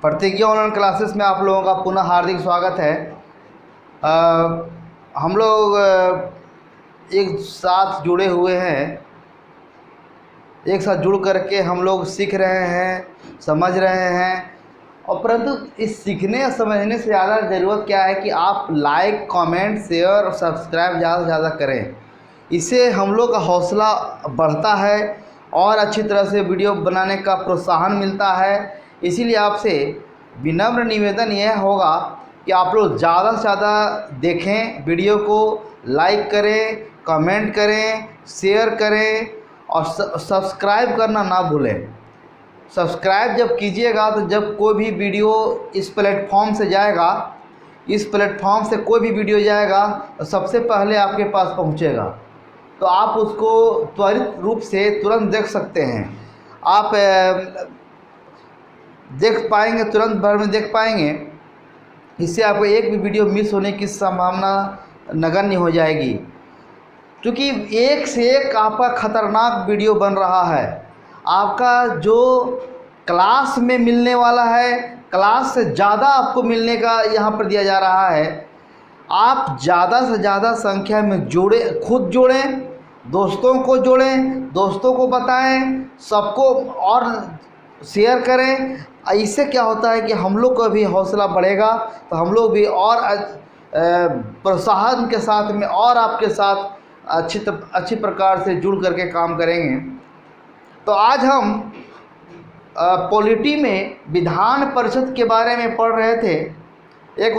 प्रतिज्ञा online classes में आप लोगों का पुनः हार्दिक स्वागत है। हम लोग एक साथ जुड़े हुए हैं, एक साथ जुड़ करके हम लोग सीख रहे हैं, समझ रहे हैं। और परंतु इस सीखने और समझने से ज़्यादा ज़रूरत क्या है कि आप लाइक, कमेंट, शेयर और सब्सक्राइब ज़्यादा से ज़्यादा करें। इससे हम लोग का हौसला बढ़ता है और अच्छी तरह से वीडियो बनाने का प्रोत्साहन मिलता है। इसीलिए आपसे विनम्र निवेदन यह होगा कि आप लोग ज़्यादा से ज़्यादा देखें, वीडियो को लाइक करें, कमेंट करें, शेयर करें और सब्सक्राइब करना ना भूलें। सब्सक्राइब जब कीजिएगा तो जब कोई भी वीडियो इस प्लेटफॉर्म से जाएगा, इस प्लेटफॉर्म से कोई भी वीडियो जाएगा तो सबसे पहले आपके पास पहुंचेगा, तो आप उसको त्वरित रूप से तुरंत देख सकते हैं। आप देख पाएंगे, तुरंत भर में देख पाएंगे। इससे आपको एक भी वीडियो मिस होने की संभावना नगण्य हो जाएगी, क्योंकि एक से एक आपका खतरनाक वीडियो बन रहा है। आपका जो क्लास में मिलने वाला है, क्लास से ज़्यादा आपको मिलने का यहाँ पर दिया जा रहा है। आप ज़्यादा से ज़्यादा संख्या में जोड़ें, खुद जोड़ें, दोस्तों को जोड़ें, दोस्तों को बताएं, सबको और शेयर करें। इससे क्या होता है कि हम लोग का भी हौसला बढ़ेगा, तो हम लोग भी और प्रोत्साहन के साथ में और आपके साथ अच्छी प्रकार से जुड़ करके काम करेंगे। तो आज हम पॉलिटी में विधान परिषद के बारे में पढ़ रहे थे। एक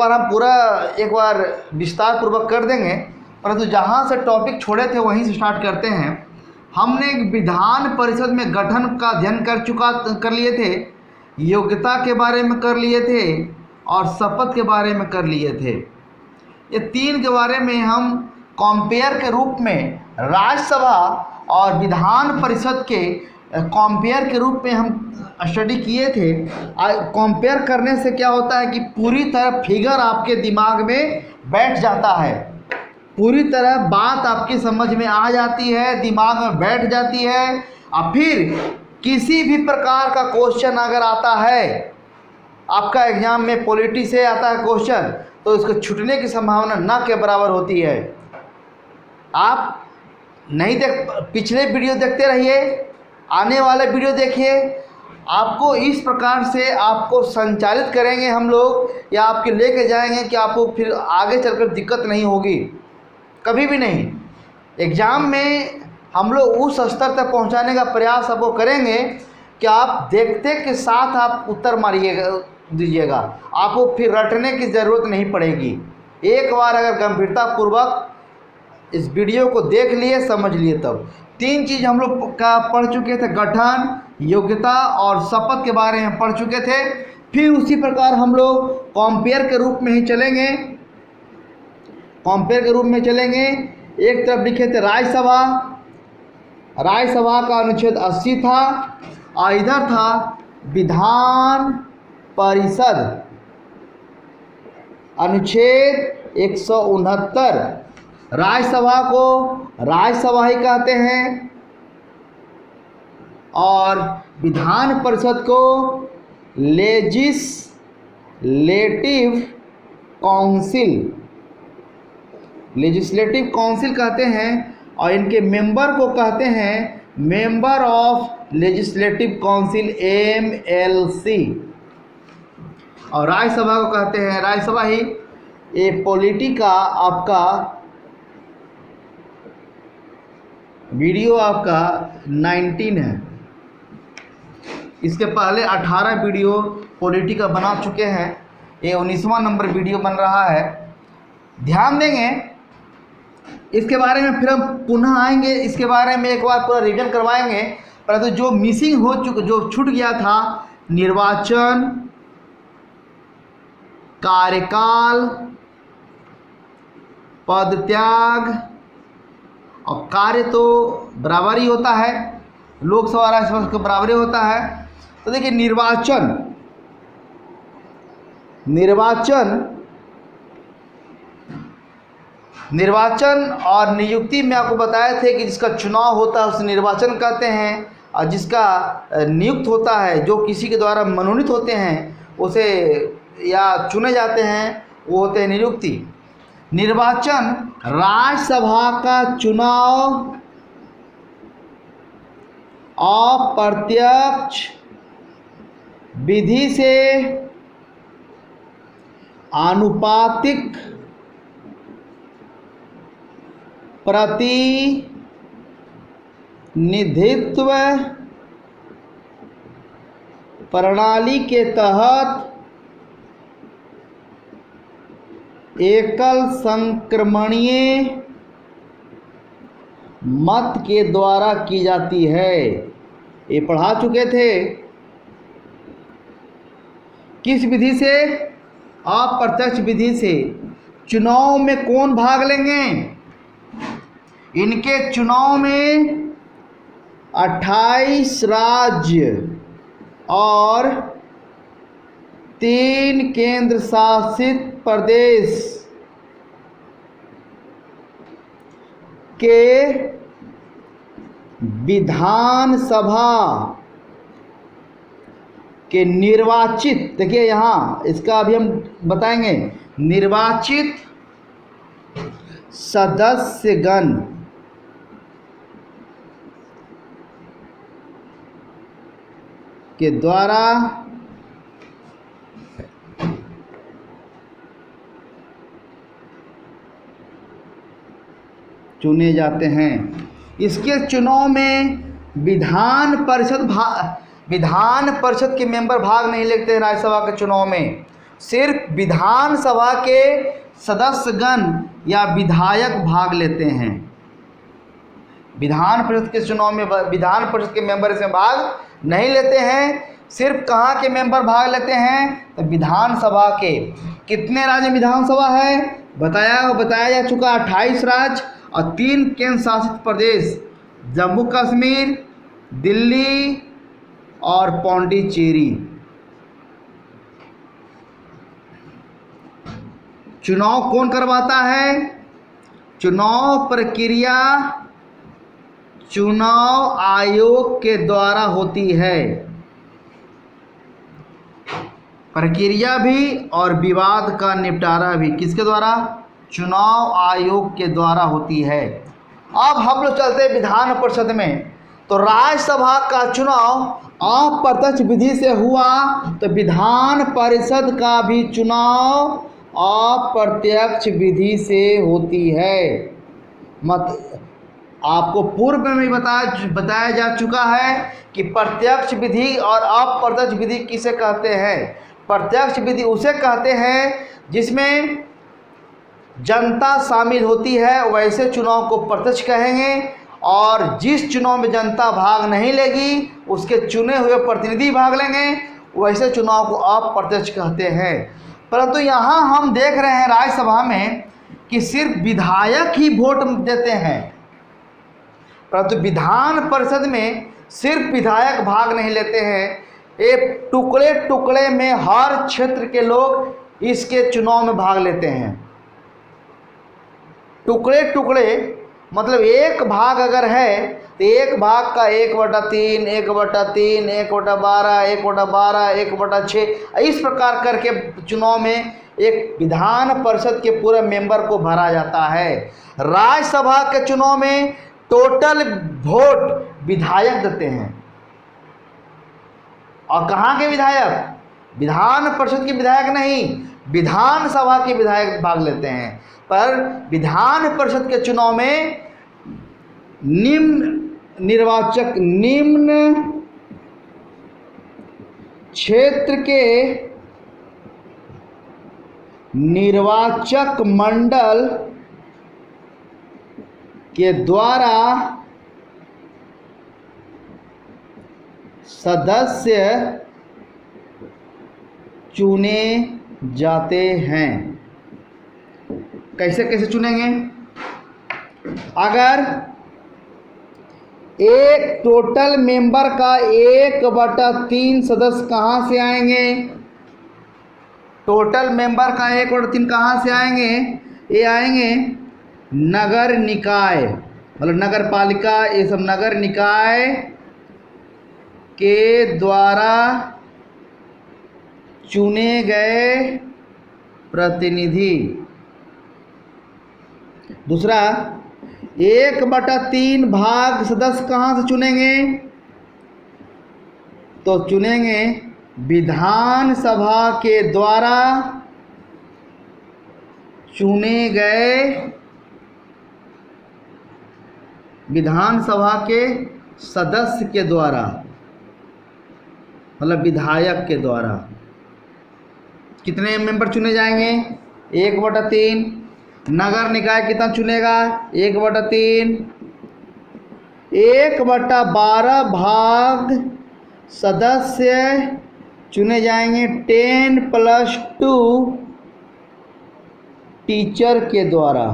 बार विस्तार पूर्वक कर देंगे, परंतु जहाँ से टॉपिक छोड़े थे वहीं से स्टार्ट करते हैं। हमने विधान परिषद में गठन का अध्ययन कर लिए थे, योग्यता के बारे में कर लिए थे और शपथ के बारे में कर लिए थे। ये तीन के बारे में हम कंपेयर के रूप में राज्यसभा और विधान परिषद के कंपेयर के रूप में हम स्टडी किए थे। कंपेयर करने से क्या होता है कि पूरी तरह फिगर आपके दिमाग में बैठ जाता है, पूरी तरह बात आपकी समझ में आ जाती है, दिमाग में बैठ जाती है। और फिर किसी भी प्रकार का क्वेश्चन अगर आता है आपका एग्जाम में, पॉलिटी से आता है क्वेश्चन, तो इसको छूटने की संभावना ना के बराबर होती है। आप नहीं पिछले वीडियो देखते रहिए, आने वाले वीडियो देखिए। आपको इस प्रकार से आपको संचालित करेंगे हम लोग, या आपके लेके जाएंगे कि आपको फिर आगे चलकर दिक्कत नहीं होगी, कभी भी नहीं। एग्ज़ाम में हम लोग उस स्तर तक पहुंचाने का प्रयास आपको करेंगे कि आप देखते के साथ आप उत्तर दीजिएगा। आपको फिर रटने की ज़रूरत नहीं पड़ेगी। एक बार अगर गंभीरतापूर्वक इस वीडियो को देख लिए, समझ लिए, तब तीन चीज़ हम लोग का पढ़ चुके थे, गठन, योग्यता और शपथ के बारे में पढ़ चुके थे। फिर उसी प्रकार हम लोग कंपेयर के रूप में ही चलेंगे। कंपेयर के रूप में चलेंगे। एक तरफ लिखे थे राज्यसभा, राज्यसभा का अनुच्छेद 80 था, और इधर था विधान परिषद अनुच्छेद 169। राज्यसभा को राज्यसभा ही कहते हैं और विधान परिषद को लेजिस्लेटिव काउंसिल कहते हैं। और इनके मेंबर को कहते हैं member of legislative council, MLC। और राज्यसभा को कहते हैं, राज्यसभा ही। ये पॉलिटी का आपका वीडियो आपका 19 है। इसके पहले 18 वीडियो पॉलिटी का बना चुके हैं। ये 19वां नंबर वीडियो बन रहा है। ध्यान देंगे इसके बारे में, फिर हम पुनः आएंगे, इसके बारे में एक बार पूरा रिवीजन करवाएंगे। परंतु जो मिसिंग हो चुका, जो छूट गया था, निर्वाचन, कार्यकाल, पद त्याग और कार्य तो बराबर ही होता है, लोकसभा राज्यसभा का बराबर ही होता है। तो देखिए निर्वाचन और नियुक्ति में आपको बताए थे कि जिसका चुनाव होता है उसे निर्वाचन कहते हैं, और जिसका नियुक्त होता है, जो किसी के द्वारा मनोनीत होते हैं, उसे या चुने जाते हैं वो होते हैं नियुक्ति। निर्वाचन राज्यसभा का चुनाव अप्रत्यक्ष विधि से आनुपातिक प्रतिनिधित्व प्रणाली के तहत एकल संक्रमणीय मत के द्वारा की जाती है। ये पढ़ा चुके थे। किस विधि से? अप्रत्यक्ष विधि से। चुनाव में कौन भाग लेंगे? इनके चुनाव में 28 राज्य और 3 केंद्र शासित प्रदेश के विधानसभा के निर्वाचित, देखिए यहाँ इसका अभी हम बताएंगे, निर्वाचित सदस्यगण के द्वारा चुने जाते हैं। इसके चुनाव में विधान परिषद के मेंबर भाग नहीं लेते हैं। राज्यसभा के चुनाव में सिर्फ विधानसभा के सदस्यगण या विधायक भाग लेते हैं। विधान परिषद के चुनाव में विधान परिषद के मेंबर इसमें भाग नहीं लेते हैं। सिर्फ कहाँ के मेंबर भाग लेते हैं? तो विधानसभा के। कितने राज्य विधानसभा है? बताया जा चुका 28 राज्य और 3 केंद्र शासित प्रदेश, जम्मू कश्मीर, दिल्ली और पौंडीचेरी। चुनाव कौन करवाता है? चुनाव प्रक्रिया चुनाव आयोग के द्वारा होती है। प्रक्रिया भी और विवाद का निपटारा भी किसके द्वारा? चुनाव आयोग के द्वारा होती है। अब हम लोग चलते हैं विधान परिषद में। तो राज्यसभा का चुनाव अप्रत्यक्ष विधि से हुआ, तो विधान परिषद का भी चुनाव अप्रत्यक्ष विधि से होती है। आपको पूर्व में बताया जा चुका है कि प्रत्यक्ष विधि और अप्रत्यक्ष विधि किसे कहते हैं। प्रत्यक्ष विधि उसे कहते हैं जिसमें जनता शामिल होती है, वैसे चुनाव को प्रत्यक्ष कहेंगे। और जिस चुनाव में जनता भाग नहीं लेगी उसके चुने हुए प्रतिनिधि भाग लेंगे, वैसे चुनाव को अप्रत्यक्ष कहते हैं। परंतु यहाँ हम देख रहे हैं राज्यसभा में कि सिर्फ विधायक ही वोट देते हैं, परंतु विधान परिषद में सिर्फ विधायक भाग नहीं लेते हैं। एक टुकड़े टुकड़े में हर क्षेत्र के लोग इसके चुनाव में भाग लेते हैं। टुकड़े टुकड़े मतलब एक भाग अगर है तो एक भाग का 1/3, 1/3, 1/12, 1/12, 1/6, इस प्रकार करके चुनाव में एक विधान परिषद के पूरे मेंबर को भरा जाता है। राज्यसभा के चुनाव में टोटल वोट विधायक देते हैं। और कहाँ के विधायक? विधान परिषद के विधायक नहीं, विधानसभा के विधायक भाग लेते हैं। पर विधान परिषद के चुनाव में निम्न क्षेत्र के निर्वाचक मंडल के द्वारा सदस्य चुने जाते हैं। कैसे कैसे चुनेंगे? अगर एक टोटल मेंबर का 1/3 सदस्य कहाँ से आएंगे? टोटल मेंबर का 1/3 कहाँ से आएंगे? ये आएंगे नगर निकाय, मतलब नगर पालिका, ये सब नगर निकाय के द्वारा चुने गए प्रतिनिधि। दूसरा, 1/3 भाग सदस्य कहाँ से चुनेंगे? तो चुनेंगे विधानसभा के द्वारा चुने गए, विधानसभा के सदस्य के द्वारा, मतलब विधायक के द्वारा। कितने मेंबर चुने जाएंगे? 1/3। नगर निकाय कितना चुनेगा? 1/3। 1/12 भाग सदस्य चुने जाएंगे 10+2 टीचर के द्वारा,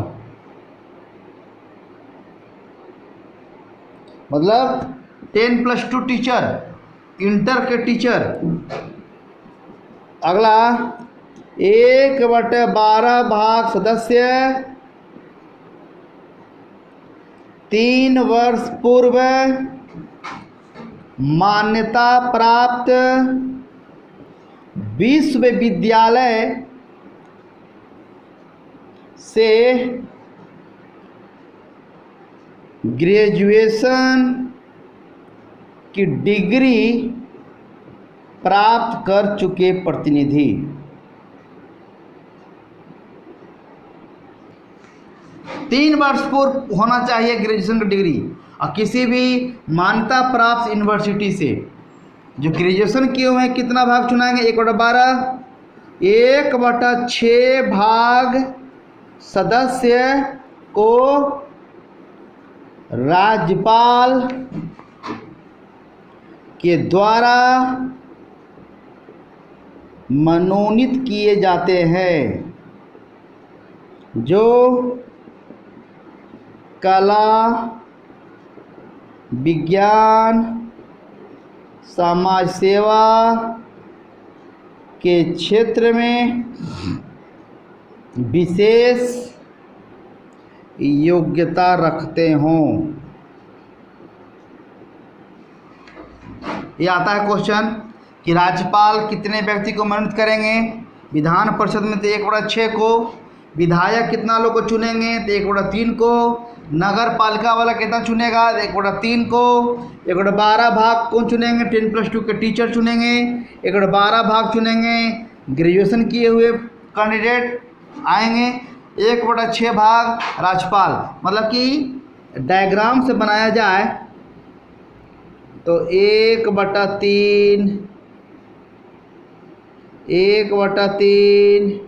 मतलब 10+2 टीचर, इंटर के टीचर। अगला, 1/12 भाग सदस्य 3 वर्ष पूर्व मान्यता प्राप्त विश्वविद्यालय से ग्रेजुएशन की डिग्री प्राप्त कर चुके प्रतिनिधि। तीन वर्ष पूर्व होना चाहिए ग्रेजुएशन की डिग्री, और किसी भी मान्यता प्राप्त यूनिवर्सिटी से जो ग्रेजुएशन किए हुए हैं कितना भाग चुनाएंगे? 1/12। 1/6 भाग सदस्य को राज्यपाल के द्वारा मनोनीत किए जाते हैं, जो कला, विज्ञान, समाज सेवा के क्षेत्र में विशेष योग्यता रखते हों। ये आता है क्वेश्चन कि राज्यपाल कितने व्यक्ति को मनोनीत करेंगे? विधान परिषद में तो 1/6 को, विधायक कितना लोग को चुनेंगे? तो 1/3 को। नगर पालिका वाला कितना चुनेगा? 1/3 को। 1/12 भाग कौन चुनेंगे? 10+2 के टीचर चुनेंगे। 1/12 भाग चुनेंगे ग्रेजुएशन किए हुए कैंडिडेट आएंगे। 1/6 भाग राज्यपाल, मतलब कि डायग्राम से बनाया जाए तो 1/3, 1/3,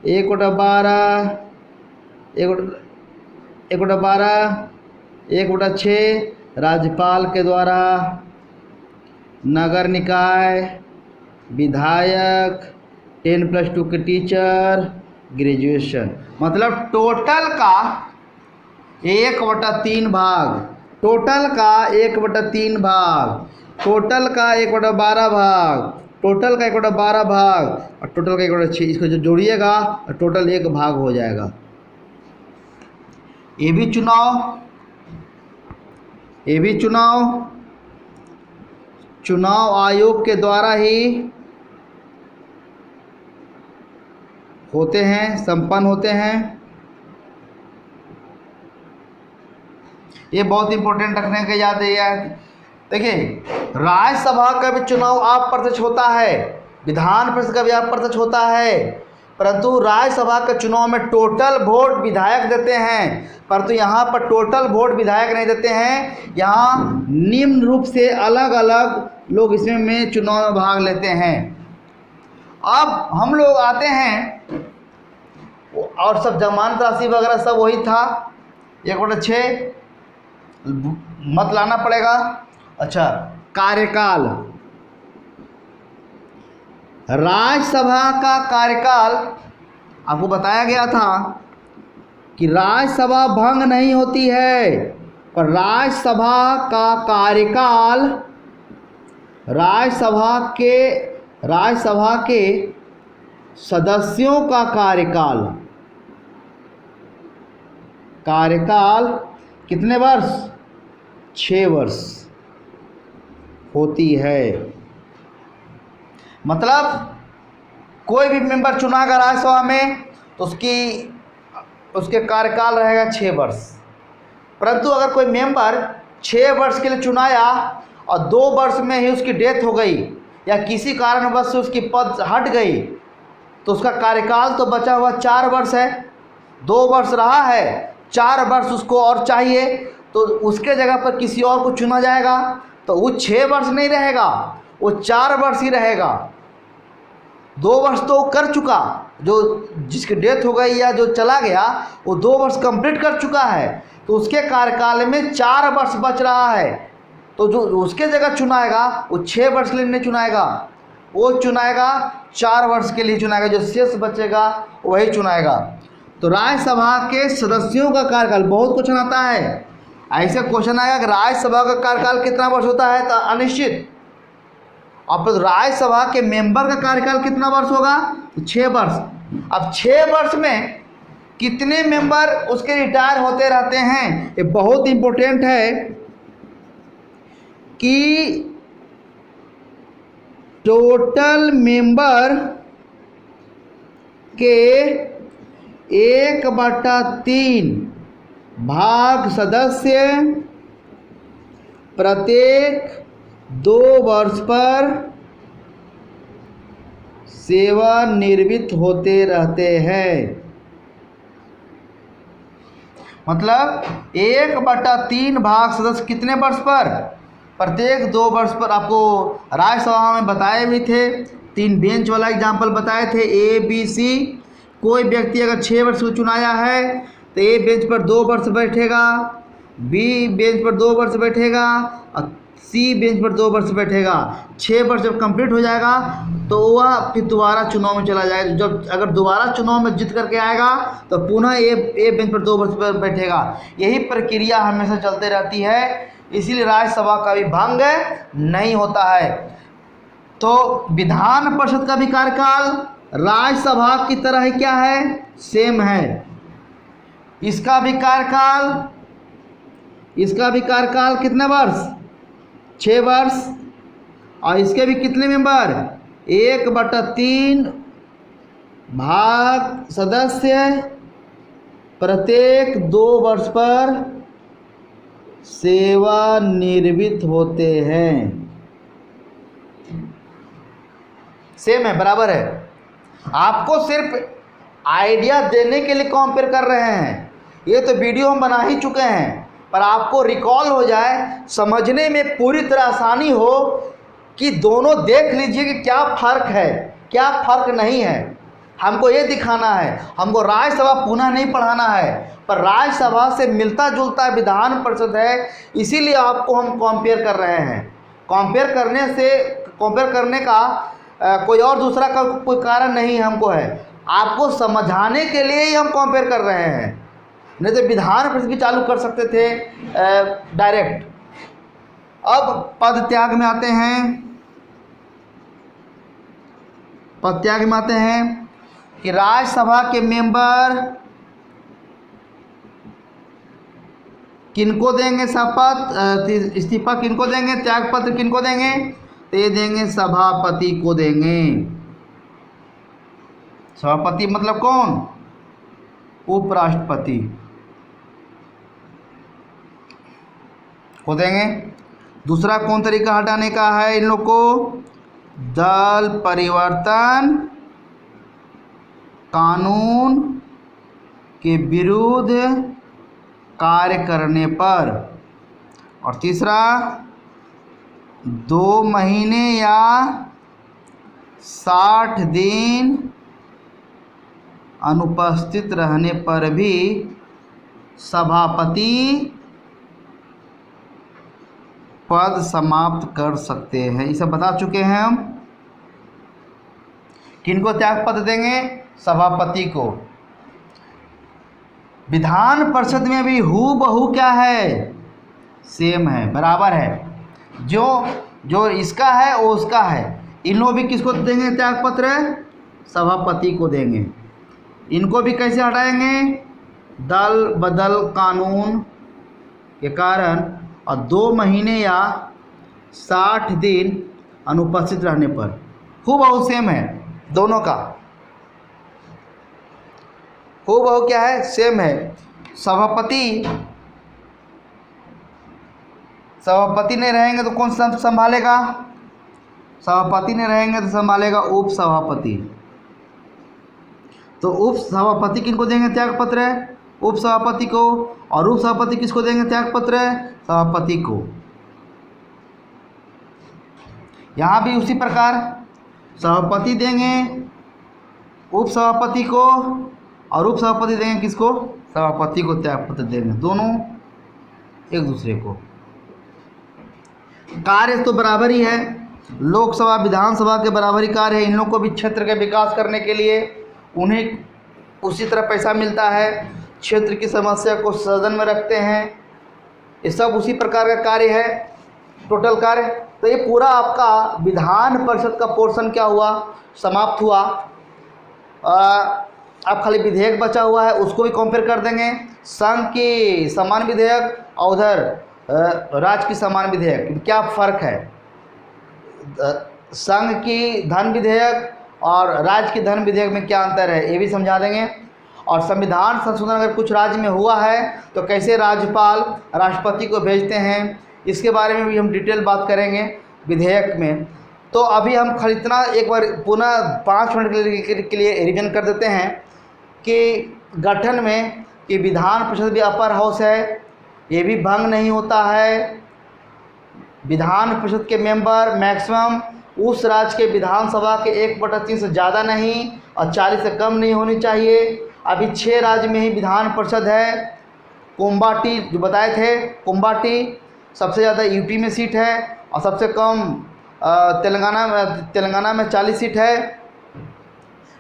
1/12, 1/12, 1/6 राज्यपाल के द्वारा, नगर निकाय, विधायक, 10+2 के टीचर, ग्रेजुएशन, मतलब टोटल का 1/3 भाग, टोटल का 1/3 भाग, टोटल का 1/12 भाग, टोटल का 1/12 भाग और टोटल का 1/6, इसको जो जोड़िएगा और टोटल 1 भाग हो जाएगा। ये भी चुनाव, ये भी चुनाव चुनाव आयोग के द्वारा ही होते हैं, संपन्न होते हैं। ये बहुत इंपॉर्टेंट रखने के याद है। देखिए, राज्यसभा का भी चुनाव अप्रत्यक्ष होता है, विधान परिषद का भी अप्रत्यक्ष होता है, परंतु राज्यसभा के चुनाव में टोटल वोट विधायक देते हैं, परंतु यहाँ पर टोटल वोट विधायक नहीं देते हैं। यहाँ निम्न रूप से अलग अलग लोग इसमें चुनाव में भाग लेते हैं। अब हम लोग आते हैं और सब जमानत राशि वगैरह सब वही था, 1/6 मत लाना पड़ेगा। अच्छा, कार्यकाल, राज्यसभा का कार्यकाल आपको बताया गया था कि राज्यसभा भंग नहीं होती है, पर राज्यसभा का कार्यकाल राज्यसभा के सदस्यों का कार्यकाल कितने वर्ष? 6 वर्ष होती है। मतलब कोई भी मेंबर चुना अगर राज्यसभा में तो उसके कार्यकाल रहेगा 6 वर्ष। परंतु अगर कोई मेंबर 6 वर्ष के लिए चुनाया और 2 वर्ष में ही उसकी डेथ हो गई या किसी कारणवश से उसकी पद हट गई तो उसका कार्यकाल तो बचा हुआ 4 वर्ष है। 2 वर्ष रहा है, 4 वर्ष उसको और चाहिए, तो उसके जगह पर किसी और को चुना जाएगा तो वो 6 वर्ष नहीं रहेगा, वो 4 वर्ष ही रहेगा। 2 वर्ष तो कर चुका, जो जिसकी डेथ हो गई या जो चला गया वो 2 वर्ष कंप्लीट कर चुका है, तो उसके कार्यकाल में 4 वर्ष बच रहा है। तो जो उसके जगह चुनाएगा वो 6 वर्ष के लिए नहीं चुनाएगा, वो चुनाएगा 4 वर्ष के लिए चुनाएगा, जो शेष बचेगा वही चुनाएगा। तो राज्यसभा के सदस्यों का कार्यकाल, बहुत क्वेश्चन आता है, ऐसे क्वेश्चन आएगा कि राज्यसभा का कार्यकाल कितना वर्ष होता है, तो अनिश्चित। अब राज्यसभा के मेंबर का कार्यकाल कितना वर्ष होगा, तो 6 वर्ष। अब 6 वर्ष में कितने मेंबर उसके रिटायर होते रहते हैं, ये बहुत इंपॉर्टेंट है कि टोटल मेंबर के 1/3 भाग सदस्य प्रत्येक 2 वर्ष पर सेवानिवृत्त होते रहते हैं। मतलब 1/3 भाग सदस्य कितने वर्ष पर, प्रत्येक 2 वर्ष पर। आपको राज्यसभा में बताए भी थे, 3 बेंच वाला एग्जाम्पल बताए थे, A, B, C। कोई व्यक्ति अगर 6 वर्ष को चुनाया है तो A बेंच पर 2 वर्ष बैठेगा, B बेंच पर 2 वर्ष बैठेगा और C बेंच पर 2 वर्ष बैठेगा। 6 वर्ष जब कंप्लीट हो जाएगा तो वह फिर दोबारा चुनाव में चला जाएगा। जब अगर दोबारा चुनाव में जीत करके आएगा तो पुनः ए बेंच पर 2 वर्ष पर बैठेगा। यही प्रक्रिया हमेशा चलते रहती है, इसीलिए राज्यसभा का भी भंग नहीं होता है। तो विधान परिषद का भी कार्यकाल राज्यसभा की तरह ही क्या है, सेम है। इसका भी कार्यकाल कितने वर्ष, 6 वर्ष। और इसके भी कितने मेंबर, 1/3 भाग सदस्य प्रत्येक 2 वर्ष पर सेवानिवृत्त होते हैं। सेम है, बराबर है। आपको सिर्फ आइडिया देने के लिए कंपेयर कर रहे हैं, ये तो वीडियो हम बना ही चुके हैं, पर आपको रिकॉल हो जाए, समझने में पूरी तरह आसानी हो कि दोनों देख लीजिए कि क्या फ़र्क है क्या फ़र्क नहीं है। हमको ये दिखाना है, हमको राज्यसभा पुनः नहीं पढ़ाना है, पर राज्यसभा से मिलता जुलता विधान परिषद है, इसीलिए आपको हम कंपेयर कर रहे हैं। कंपेयर करने का कोई और दूसरा का कोई कारण नहीं हमको है, आपको समझाने के लिए ही हम कंपेयर कर रहे हैं। नहीं तो विधान परिषद भी चालू कर सकते थे डायरेक्ट। अब पद त्याग में आते हैं कि राज्यसभा के मेंबर किनको देंगे शपथ, इस्तीफा किनको देंगे, त्याग पत्र किनको देंगे, तो ये देंगे सभापति को देंगे। सभापति मतलब कौन, उपराष्ट्रपति को देंगे। दूसरा कौन तरीका हटाने का है इन लोग को, दल परिवर्तन कानून के विरुद्ध कार्य करने पर। और तीसरा 2 महीने या 60 दिन अनुपस्थित रहने पर भी सभापति पद समाप्त कर सकते हैं। ये सब बता चुके हैं हम। किनको त्याग पत्र देंगे, सभापति को। विधान परिषद में भी हूबहू क्या है, सेम है, बराबर है। जो इसका है वो उसका है। इन लोग भी किसको देंगे त्याग पत्र, सभापति को देंगे। इनको भी कैसे हटाएंगे, दल बदल कानून के कारण और 2 महीने या 60 दिन अनुपस्थित रहने पर। हूबहू सेम है दोनों का, हूबहू क्या है, सेम है। सभापति नहीं रहेंगे तो कौन संभालेगा? सभापति नहीं रहेंगे तो संभालेगा उप सभापति। तो उप सभापति किनको देंगे त्याग पत्र? उप सभापति को। और उप सभापति किसको देंगे त्याग पत्र? सभापति को। यहाँ भी उसी प्रकार सभापति देंगे उप सभापति को, और उप सभापति देंगे किसको? सभापति को त्याग पत्र देंगे, दोनों एक दूसरे को। कार्य तो बराबर ही है, लोकसभा विधानसभा के बराबर ही कार्य है। इन लोगों को भी क्षेत्र के विकास करने के लिए उन्हें उसी तरह पैसा मिलता है, क्षेत्र की समस्या को सदन में रखते हैं, ये सब उसी प्रकार का कार्य है, टोटल कार्य। तो ये पूरा आपका विधान परिषद का पोर्शन क्या हुआ, समाप्त हुआ। अब खाली विधेयक बचा हुआ है, उसको भी कंपेयर कर देंगे। संघ की समान विधेयक और उधर राज्य की समान विधेयक, क्या फ़र्क है? संघ की धन विधेयक और राज्य की धन विधेयक में क्या अंतर है, ये भी समझा देंगे। और संविधान संशोधन अगर कुछ राज्य में हुआ है तो कैसे राज्यपाल राष्ट्रपति को भेजते हैं, इसके बारे में भी हम डिटेल बात करेंगे विधेयक में। तो अभी हम खाली इतना एक बार पुनः 5 मिनट के लिए रिवीजन कर देते हैं कि गठन में कि विधान परिषद भी अपर हाउस है, ये भी भंग नहीं होता है। विधान परिषद के मेंबर मैक्सिमम उस राज्य के विधानसभा के 1/3 से ज़्यादा नहीं और 40 से कम नहीं होनी चाहिए। अभी 6 राज्य में ही विधान परिषद है। कुम्बाटी जो बताए थे, कुम्बाटी सबसे ज़्यादा यूपी में सीट है और सबसे कम तेलंगाना में 40 सीट है।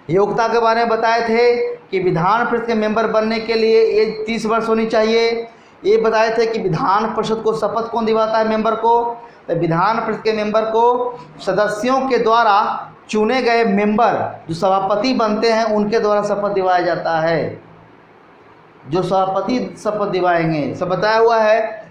योग्यता के बारे में बताए थे कि विधान परिषद के मेंबर बनने के लिए एज 30 वर्ष होनी चाहिए। ये बताए थे कि विधान परिषद को शपथ कौन दिलाता है मेंबर को? तो विधान परिषद के मेंबर को सदस्यों के द्वारा चुने गए मेंबर जो सभापति बनते हैं उनके द्वारा शपथ दिलाया जाता है। जो सभापति शपथ दिलाएंगे, सब बताया हुआ है।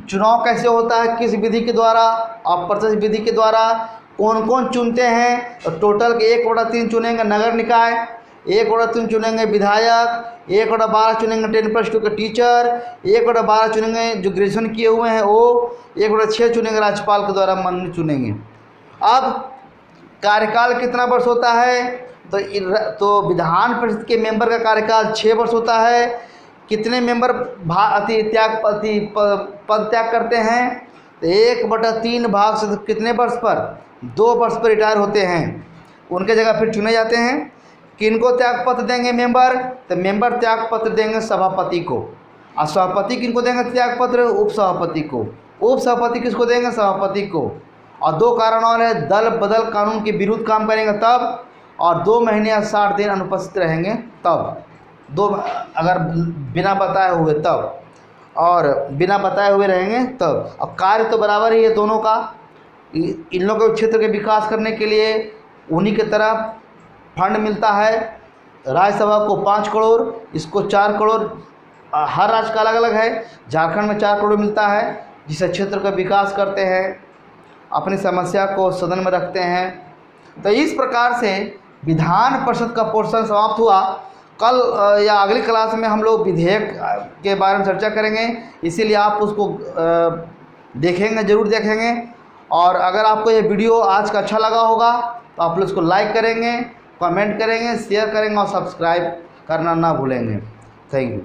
चुनाव कैसे होता है, किस विधि के द्वारा? अप्रत्यक्ष विधि के द्वारा। कौन कौन चुनते हैं? तो टोटल के 1/3 चुनेंगे नगर निकाय, 1/3 चुनेंगे विधायक, 1/12 चुनेंगे 10+2 के टीचर, 1/12 चुनेंगे जो ग्रेजुएशन किए हुए हैं वो, 1/6 चुनेंगे राज्यपाल के द्वारा मन चुनेंगे। अब कार्यकाल कितना वर्ष होता है? तो विधान परिषद के मेंबर का कार्यकाल 6 वर्ष होता है। कितने मेंबर पद त्याग करते हैं? तो 1/3 भाग से कितने वर्ष पर? 2 वर्ष पर रिटायर होते हैं, उनके जगह फिर चुने जाते हैं। किनको त्याग पत्र देंगे मेंबर? तो मेंबर त्याग पत्र देंगे सभापति को। और सभापति किनको देंगे त्याग पत्र? उप सभापति को। उप सभापति किसको देंगे? सभापति को। और 2 कारण और है, दल बदल कानून के विरुद्ध काम करेंगे तब, और 2 महीने या 60 दिन अनुपस्थित रहेंगे तब। 2 अगर बिना बताए हुए तब, और बिना बताए हुए रहेंगे तब। अब कार्य तो बराबर ही है दोनों का। इन लोगों के क्षेत्र के विकास करने के लिए उन्हीं के तरफ फंड मिलता है। राज्यसभा को 5 करोड़, इसको 4 करोड़, हर राज्य का अलग अलग है। झारखंड में 4 करोड़ मिलता है, जिससे क्षेत्र का विकास करते हैं, अपनी समस्या को सदन में रखते हैं। तो इस प्रकार से विधान परिषद का पोर्शन समाप्त हुआ। कल या अगली क्लास में हम लोग विधेयक के बारे में चर्चा करेंगे, इसीलिए आप उसको देखेंगे, ज़रूर देखेंगे। और अगर आपको ये वीडियो आज का अच्छा लगा होगा तो आप लोग इसको लाइक करेंगे, कमेंट करेंगे, शेयर करेंगे और सब्सक्राइब करना ना भूलेंगे। Thank you.